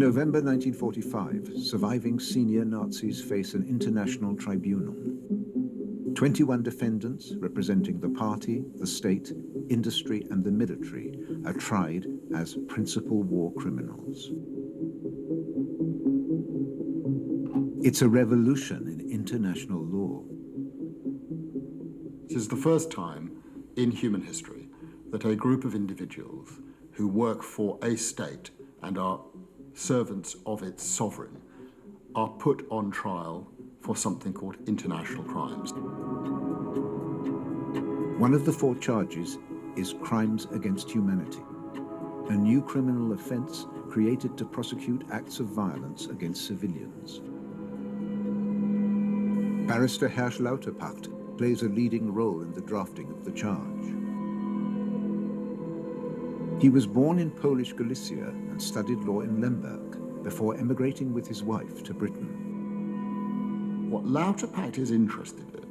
November 1945, surviving senior Nazis face an international tribunal. 21 defendants, representing the party, the state, industry, and the military, are tried as principal war criminals. It's a revolution in international law. This is the first time in human history that a group of individuals who work for a state and are servants of its sovereign are put on trial for something called international crimes. One of the 4 charges is crimes against humanity, a new criminal offense created to prosecute acts of violence against civilians. Barrister Hersch Lauterpacht plays a leading role in the drafting of the charge. He was born in Polish Galicia and studied law in Lemberg before emigrating with his wife to Britain. What Lauterpacht is interested in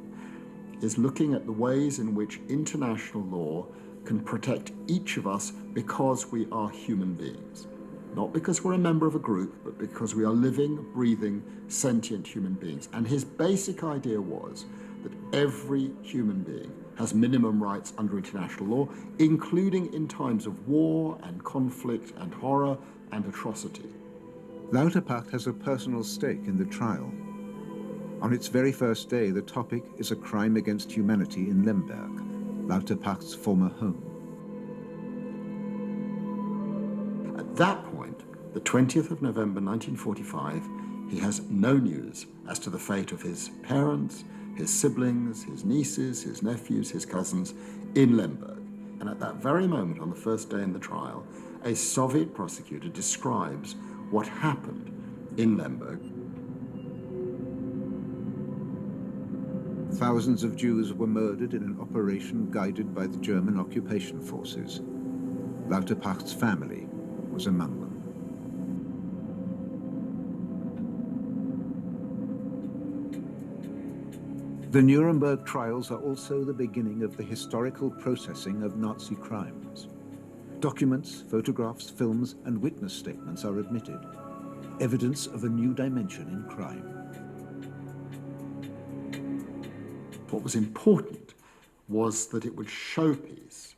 is looking at the ways in which international law can protect each of us because we are human beings. Not because we're a member of a group, but because we are living, breathing, sentient human beings. And his basic idea was that every human being has minimum rights under international law, including in times of war and conflict and horror and atrocity. Lauterpacht has a personal stake in the trial. On its very first day, the topic is a crime against humanity in Lemberg, Lauterpacht's former home. At that point, the 20th of November 1945, he has no news as to the fate of his parents, his siblings, his nieces, his nephews, his cousins in Lemberg. And at that very moment, on the first day in the trial, a Soviet prosecutor describes what happened in Lemberg. Thousands of Jews were murdered in an operation guided by the German occupation forces. Lauterpacht's family was among them. The Nuremberg trials are also the beginning of the historical processing of Nazi crimes. Documents, photographs, films, and witness statements are admitted. Evidence of a new dimension in crime. What was important was that it would showpiece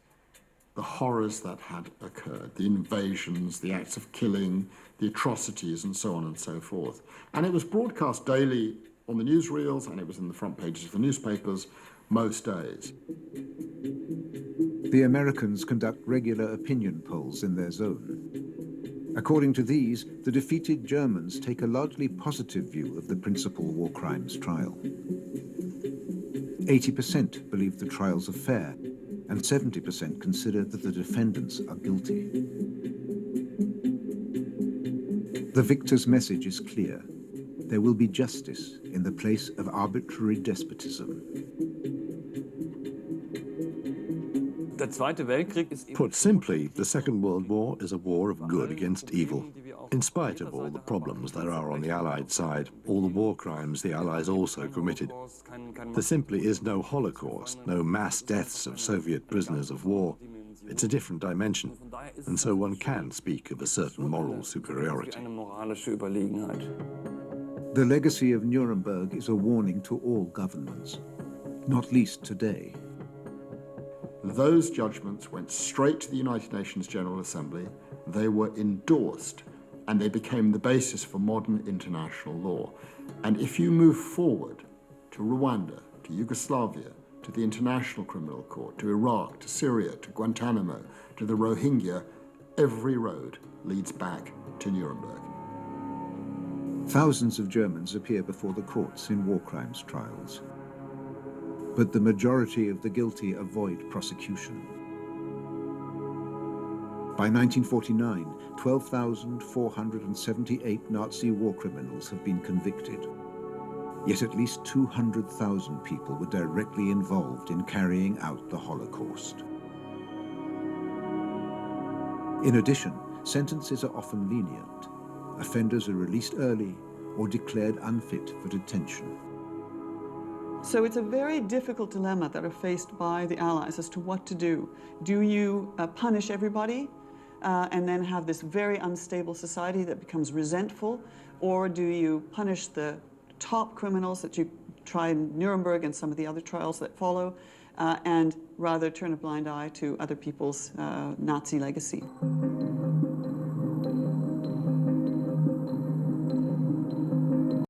the horrors that had occurred, the invasions, the acts of killing, the atrocities, and so on and so forth. And it was broadcast daily on the newsreels, and it was in the front pages of the newspapers most days. The Americans conduct regular opinion polls in their zone. According to these, the defeated Germans take a largely positive view of the principal war crimes trial. 80% believe the trials are fair, and 70% consider that the defendants are guilty. The victor's message is clear. There will be justice in the place of arbitrary despotism. Put simply, the Second World War is a war of good against evil. In spite of all the problems there are on the Allied side, all the war crimes the Allies also committed, there simply is no Holocaust, no mass deaths of Soviet prisoners of war. It's a different dimension, and so one can speak of a certain moral superiority. The legacy of Nuremberg is a warning to all governments, not least today. Those judgments went straight to the United Nations General Assembly. They were endorsed, and they became the basis for modern international law. And if you move forward to Rwanda, to Yugoslavia, to the International Criminal Court, to Iraq, to Syria, to Guantanamo, to the Rohingya, every road leads back to Nuremberg. Thousands of Germans appear before the courts in war crimes trials. But the majority of the guilty avoid prosecution. By 1949, 12,478 Nazi war criminals have been convicted. Yet at least 200,000 people were directly involved in carrying out the Holocaust. In addition, sentences are often lenient. Offenders are released early or declared unfit for detention. So it's a very difficult dilemma that are faced by the Allies as to what to do. Do you punish everybody and then have this very unstable society that becomes resentful? Or do you punish the top criminals that you try in Nuremberg and some of the other trials that follow, and rather turn a blind eye to other people's Nazi legacy?